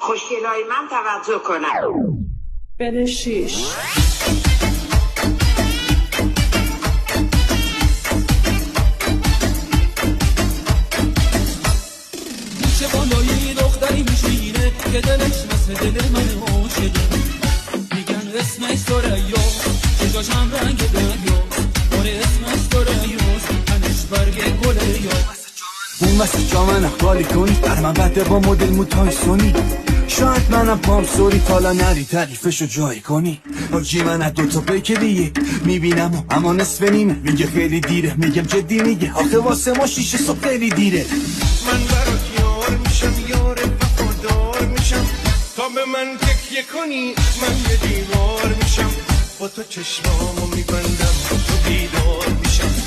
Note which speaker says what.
Speaker 1: خوشگلای من توجه کنن.
Speaker 2: بده 6.
Speaker 3: چه بالایی دختری میشینه که دلش مثل دل من عاشقه، میگن اسمش ثریا، چشاشم رنگ دریا، آره اسمش ثریاست، تنش برگ گلیا.
Speaker 4: اون واسه جامن خالی کنی بر من بده با مدل موتای سونی، شاید منم پام سوری تالا نری تعریفشو جای کنی. حاجی من از دوتا پیک دیگه میبینم اما نصف نیمه، میگه خیلی دیره، میگم جدی میگه آخه واسه ما 6 صبح خیلی دیره.
Speaker 5: من برات یار میشم، یار وفادار میشم، تا به من تکیه کنی من یه دیوار میشم، با تو چشمامو میبندم با تو بیدار میشم.